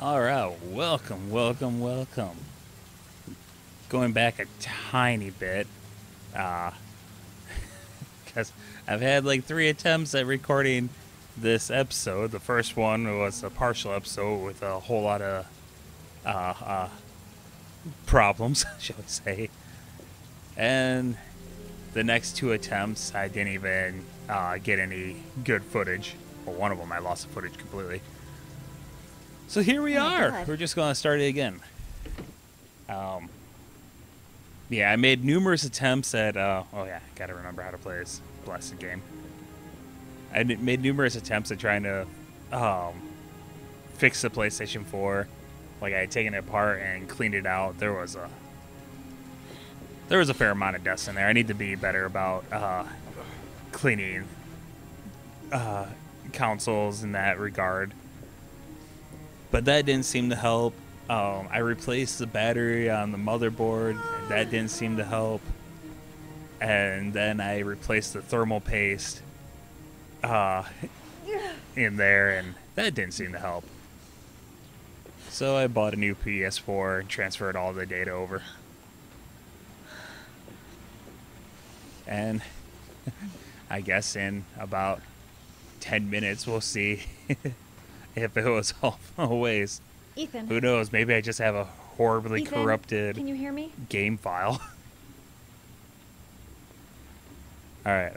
All right, welcome, welcome, welcome. Going back a tiny bit, because I've had like 3 attempts at recording this episode. The first one was a partial episode with a whole lot of problems, shall we say. And the next 2 attempts, I didn't even get any good footage. Well, one of them, I lost the footage completely. So here we are. God. We're just going to start it again. Yeah, I made numerous attempts at, gotta remember how to play this blessed game. I made numerous attempts at trying to fix the PlayStation 4. Like, I had taken it apart and cleaned it out. There was a fair amount of dust in there. I need to be better about cleaning consoles in that regard. But that didn't seem to help. I replaced the battery on the motherboard, and that didn't seem to help. And then I replaced the thermal paste in there, and that didn't seem to help. So I bought a new PS4 and transferred all the data over. And I guess in about 10 minutes we'll see if it was all a waste. Ethan. Who knows? Maybe I just have a horribly Ethan, corrupted Can you hear me? game file. All right.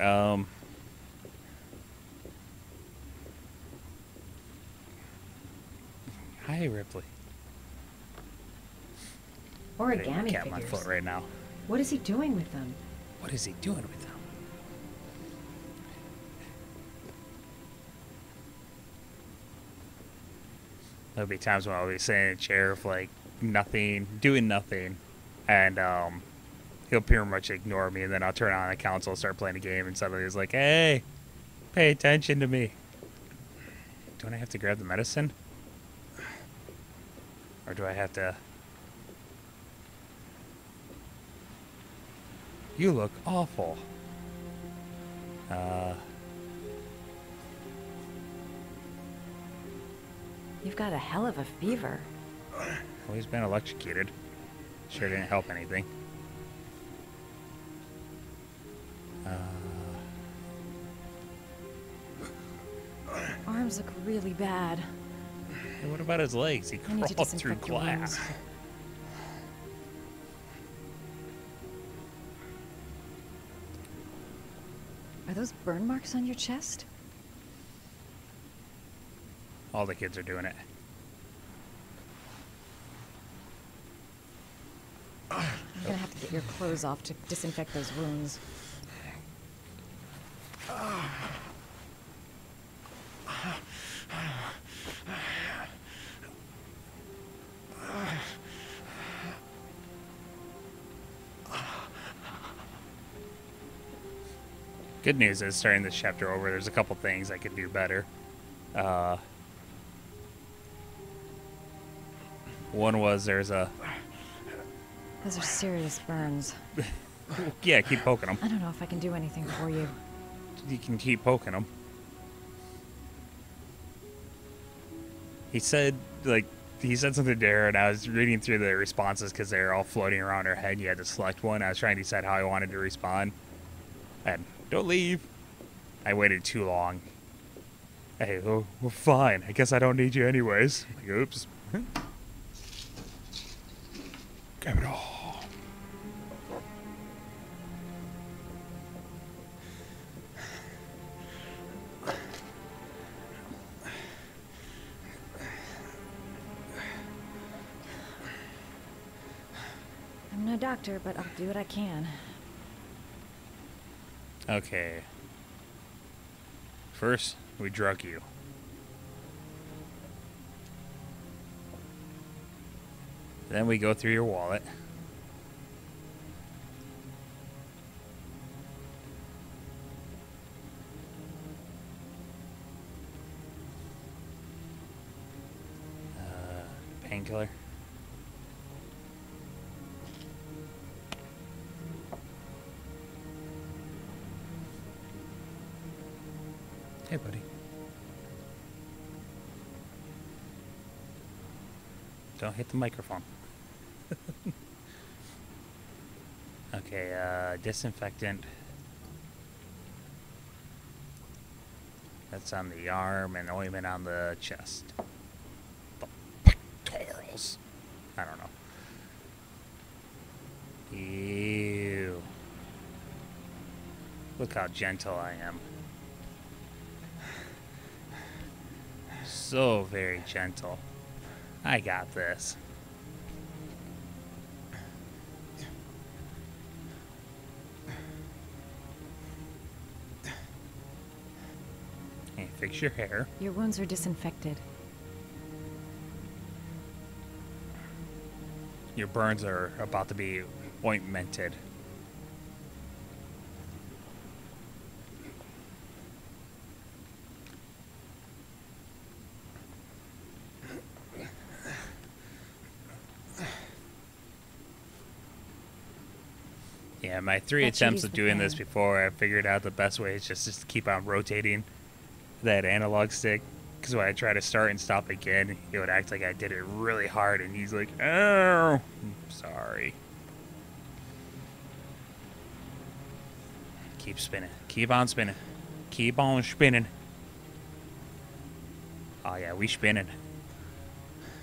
Hi, Ripley. Origami Cat on my foot right now. What is he doing with them? What is he doing with them? There'll be times when I'll be sitting in a chair with like nothing, doing nothing, and he'll pretty much ignore me, and then I'll turn on the console, start playing a game, and suddenly he's like, "Hey, pay attention to me." Don't I have to grab the medicine? Or do I have to... You look awful. You've got a hell of a fever. Well, he's been electrocuted. Sure didn't help anything. Arms look really bad. Hey, what about his legs? He I need to crawled through disinfect your glass. wounds. Are those burn marks on your chest? All the kids are doing it. I'm gonna have to get your clothes off to disinfect those wounds. Good news is, starting this chapter over, there's a couple things I could do better. One was there's a... Those are serious burns. Yeah, keep poking them. I don't know if I can do anything for you. You can keep poking them. He said something to her, and I was reading through the responses because they're all floating around her head. You had to select one. I was trying to decide how I wanted to respond. And don't leave. I waited too long. Hey, well, we're fine. I guess I don't need you anyways. Like, oops. Grab it all. I'm no doctor, but I'll do what I can. Okay. First, we drug you. Then we go through your wallet. Painkiller. Hey, buddy. don't hit the microphone. Okay, disinfectant. That's on the arm and ointment on the chest. The pectorals. I don't know. Ew. Look how gentle I am. So very gentle. I got this. Hey, fix your hair. Your wounds are disinfected. Your burns are about to be ointmented. Yeah, my 3 That should attempts use of the doing this fan. before, I figured out the best way is just to keep on rotating that analog stick. Because when I try to start and stop again, it would act like I did it really hard, and he's like, "Oh, I'm sorry." Keep spinning. Keep on spinning. Keep on spinning. Oh yeah, we spinning.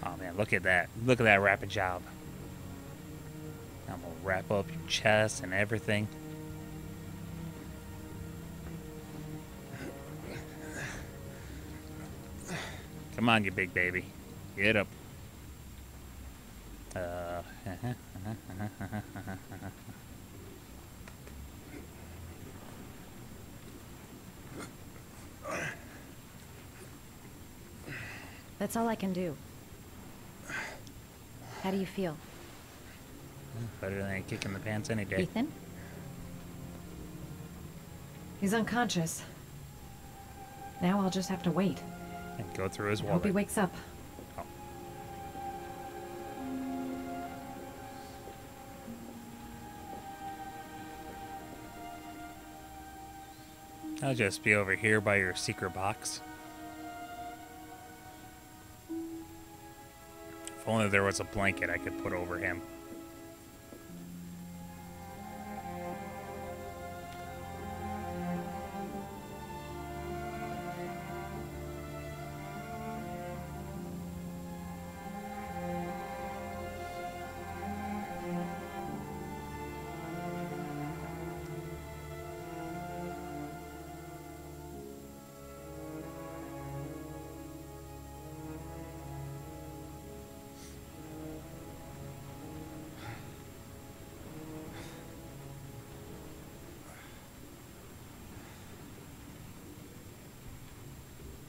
Oh man, look at that. Look at that rapid job. I'm gonna wrap up your chest and everything. Come on, you big baby. Get up. That's all I can do. How do you feel? Better than a kick in the pants any day. Ethan? He's unconscious. Now I'll just have to wait. And go through his I hope he wallet. wakes up. Oh. I'll just be over here by your secret box. If only there was a blanket I could put over him.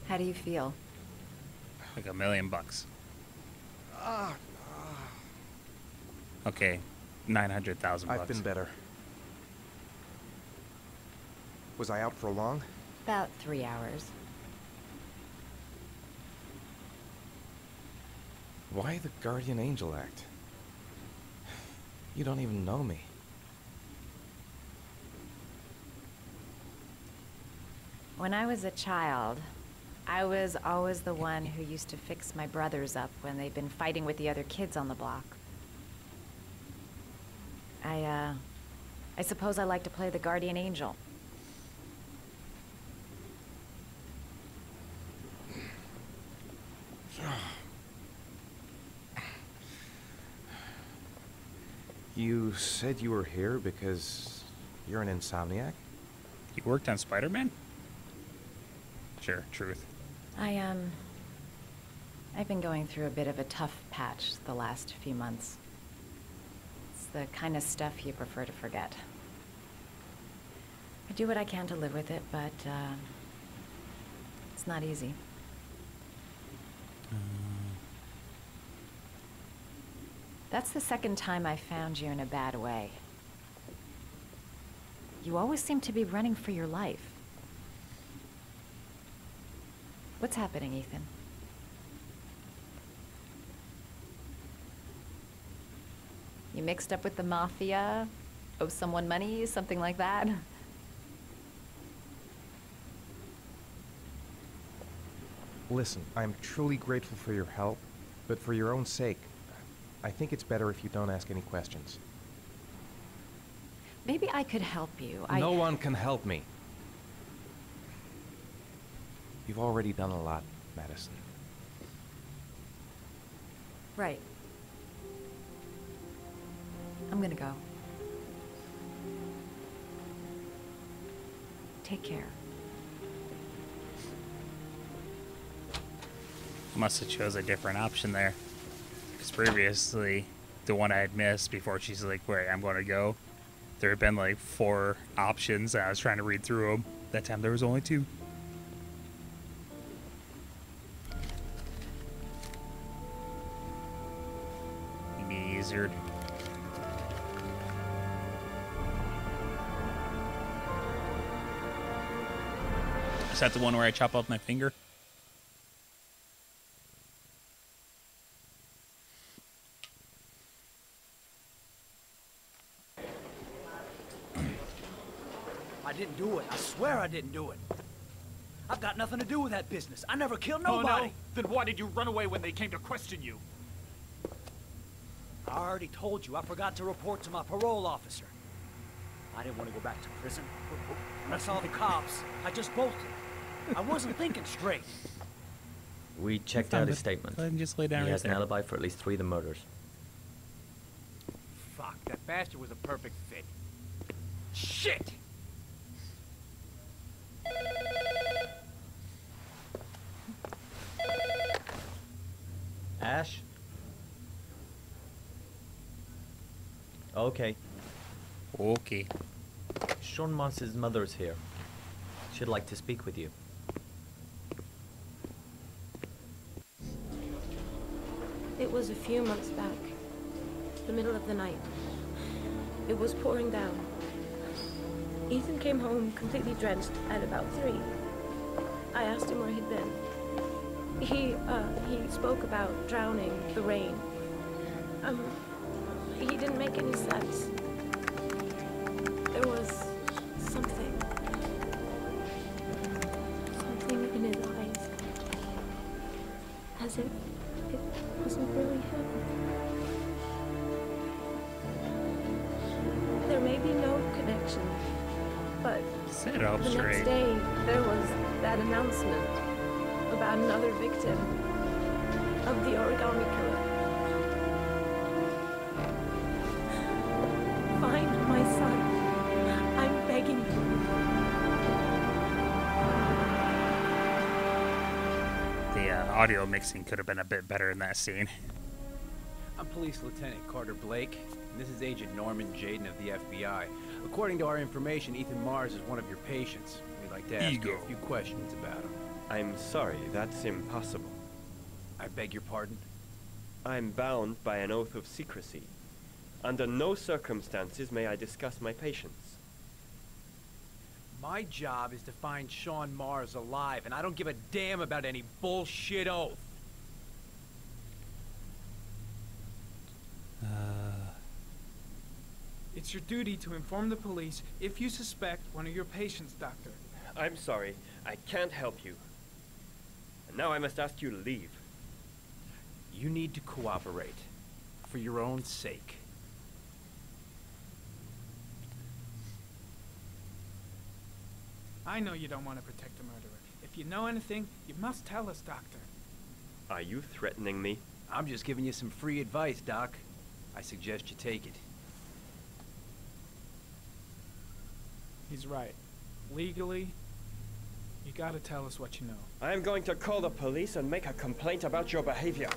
How do you feel? Like $1 million. Okay, 900,000 bucks. I've been better. Was I out for long? About 3 hours. Why the Guardian Angel act? You don't even know me. When I was a child, I was always the one who used to fix my brothers up when they'd been fighting with the other kids on the block. I suppose I like to play the Guardian Angel. You said you were here because you're an insomniac? You worked on Spider-Man? Sure, truth. I've been going through a bit of a tough patch the last few months. It's the kind of stuff you prefer to forget. I do what I can to live with it, but, it's not easy. That's the second time I found you in a bad way. You always seem to be running for your life. What's happening, Ethan? You mixed up with the mafia? Owe someone money? Something like that? Listen, I'm truly grateful for your help, but for your own sake, I think it's better if you don't ask any questions. Maybe I could help you. No one can help me. You've already done a lot, Madison. Right. I'm gonna go. Take care. Must have chose a different option there. Because previously, the one I had missed before she's like, where I'm going to go, there had been like 4 options, and I was trying to read through them. That time there was only 2. Maybe easier. Is that the one where I chop off my finger? I didn't do it. I swear I didn't do it. I've got nothing to do with that business. I never killed nobody. Oh, no? Then why did you run away when they came to question you? I already told you I forgot to report to my parole officer. I didn't want to go back to prison. When I saw the cops, I just bolted. I wasn't thinking straight. We checked out his statement. Go ahead and just lay down He right has an there. alibi for at least 3 of the murders. Fuck, that bastard was a perfect fit. Shit! Ash? Okay. Okay. Sean Moss's mother's here. She'd like to speak with you. It was a few months back, the middle of the night. It was pouring down. Ethan came home completely drenched at about 3. I asked him where he'd been. He spoke about drowning, the rain. He didn't make any sense. There was something in his eyes. As if it wasn't really him. There may be no connection, but Set it up the straight. next day there was that announcement about another victim of the origami killer. Find my son. I'm begging you. The audio mixing could have been a bit better in that scene. I'm Police Lieutenant Carter Blake, and this is Agent Norman Jaden of the FBI. According to our information, Ethan Mars is one of your patients. We'd like to ask you a few questions about him. I'm sorry, that's impossible. I beg your pardon? I'm bound by an oath of secrecy. Under no circumstances may I discuss my patients. My job is to find Sean Mars alive, and I don't give a damn about any bullshit oath. It's your duty to inform the police if you suspect one of your patients, Doctor. I'm sorry, I can't help you. And now I must ask you to leave. You need to cooperate. For your own sake. I know you don't want to protect the murderer. If you know anything, you must tell us, Doctor. Are you threatening me? I'm just giving you some free advice, Doc. I suggest you take it. He's right. Legally, you gotta tell us what you know. I am going to call the police and make a complaint about your behavior.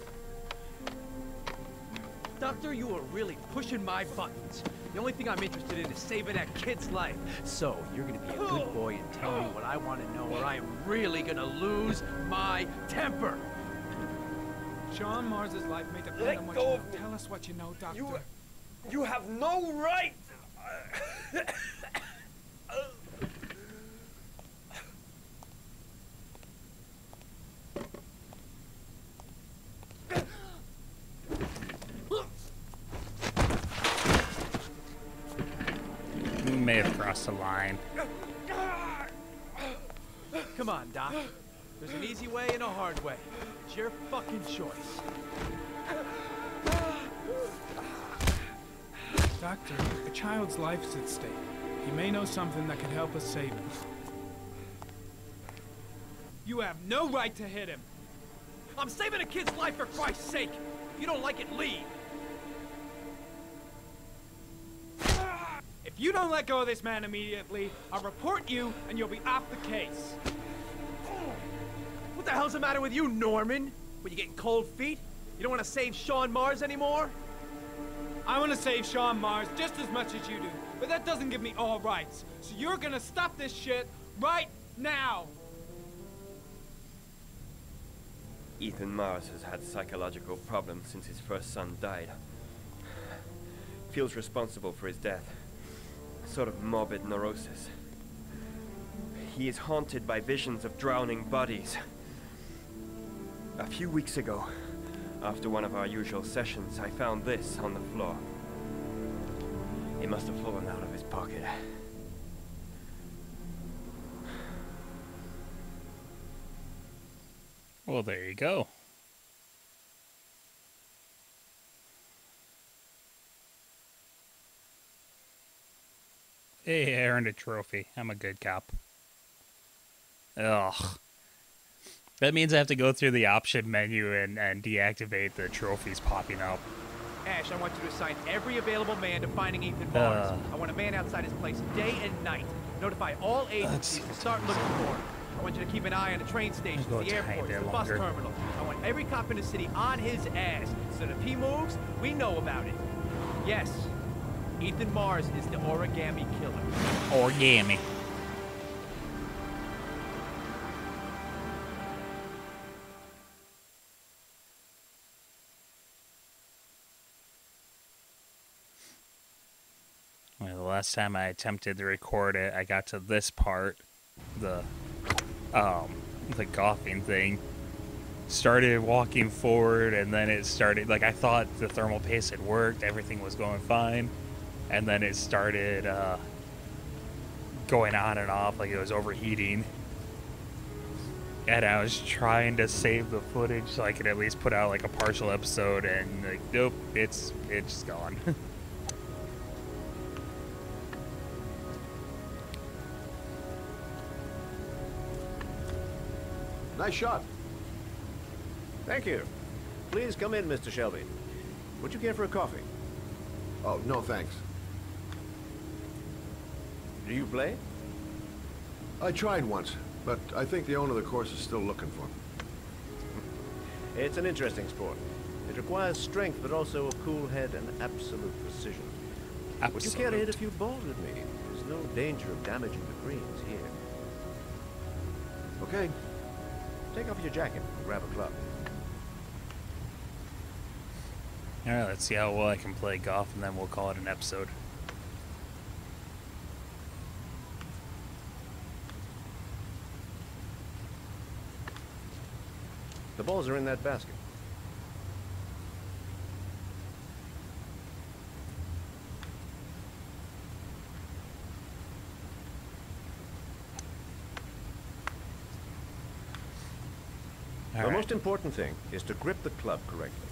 Doctor, you are really pushing my buttons. The only thing I'm interested in is saving that kid's life. So, you're gonna be a good boy and tell me what I want to know, or I am really gonna lose my temper. Sean Mars's life may depend on what you know. Tell us what you know, Doctor. You have no right! We may have crossed the line. Come on, Doc. There's an easy way and a hard way. It's your fucking choice. Doctor, a child's life's at stake. He may know something that could help us save him. You have no right to hit him. I'm saving a kid's life for Christ's sake. If you don't like it, leave. If you don't let go of this man immediately, I'll report you and you'll be off the case. What the hell's the matter with you, Norman? Were you getting cold feet? You don't want to save Sean Mars anymore? I want to save Sean Mars just as much as you do, but that doesn't give me all rights. So you're gonna stop this shit right now. Ethan Mars has had psychological problems since his first son died. Feels responsible for his death. A sort of morbid neurosis. He is haunted by visions of drowning bodies. A few weeks ago, after one of our usual sessions, I found this on the floor. It must have fallen out of his pocket. Well, there you go. Hey, I earned a trophy. I'm a good cop. Ugh. That means I have to go through the option menu and deactivate the trophies popping up. Ash, I want you to assign every available man to finding Ethan Mars. I want a man outside his place day and night. Notify all agencies to start looking for him. I want you to keep an eye on the train stations, the airports, the bus terminals. I want every cop in the city on his ass, so that if he moves, we know about it. Yes, Ethan Mars is the origami killer. Origami. Well, the last time I attempted to record it, I got to this part, the golfing thing. Started walking forward, and then it started, like, I thought the thermal paste had worked, everything was going fine, and then it started going on and off, like it was overheating. And I was trying to save the footage so I could at least put out like a partial episode, and like, nope, it's gone. Nice shot. Thank you. Please come in, Mr. Shelby. Would you care for a coffee? Oh, no thanks. Do you play? I tried once, but I think the owner of the course is still looking for me. It's an interesting sport. It requires strength, but also a cool head and absolute precision. Would you care to hit a few balls with me? There's no danger of damaging the greens here. Okay. Take off your jacket and grab a club. Alright, let's see how well I can play golf, and then we'll call it an episode. The balls are in that basket. The most important thing is to grip the club correctly.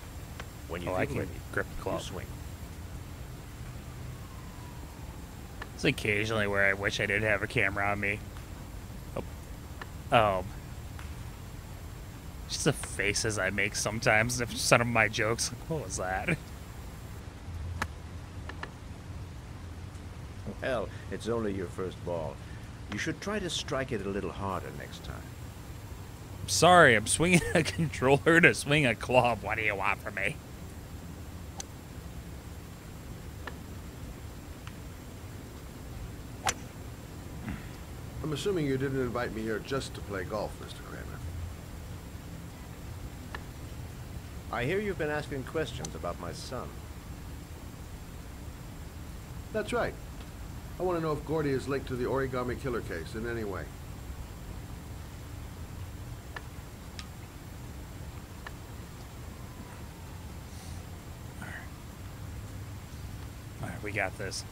When you I can grip the club. You swing. It's occasionally where I wish I did have a camera on me. Oh. Just the faces I make sometimes of some of my jokes. What was that? Well, it's only your first ball. You should try to strike it a little harder next time. Sorry, I'm swinging a controller to swing a club. What do you want from me? I'm assuming you didn't invite me here just to play golf, Mr. Kramer. I hear you've been asking questions about my son. That's right. I want to know if Gordy is linked to the Origami Killer case in any way. Alright, we got this.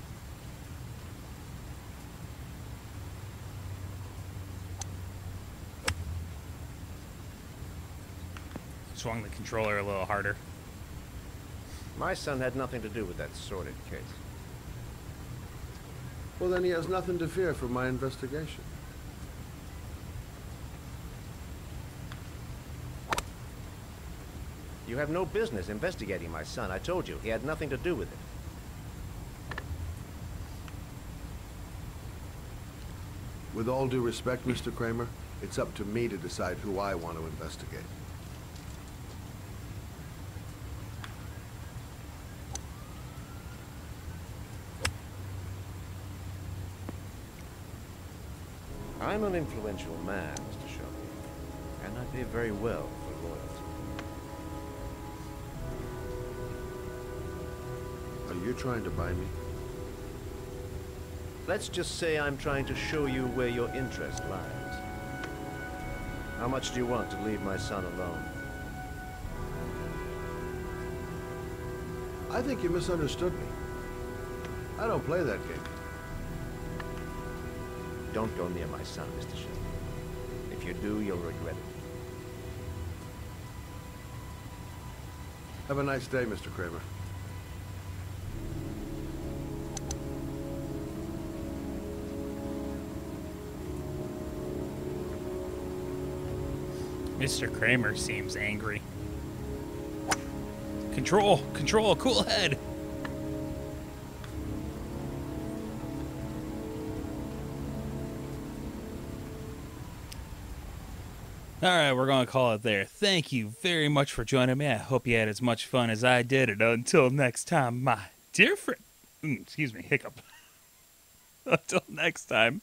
Swung the controller a little harder. My son had nothing to do with that sordid case. Well, then he has nothing to fear from my investigation. You have no business investigating my son. I told you, he had nothing to do with it. With all due respect, Mr. Kramer, it's up to me to decide who I want to investigate. I'm an influential man, Mr. Shelby, and I pay very well for loyalty. Are you trying to buy me? Let's just say I'm trying to show you where your interest lies. How much do you want to leave my son alone? I think you misunderstood me. I don't play that game. Don't go near my son, Mr. Shelby. If you do, you'll regret it. Have a nice day, Mr. Kramer. Mr. Kramer seems angry. Control! Control! Cool head! Alright, we're going to call it there. Thank you very much for joining me. I hope you had as much fun as I did. And until next time, my dear friend... excuse me, hiccup. Until next time,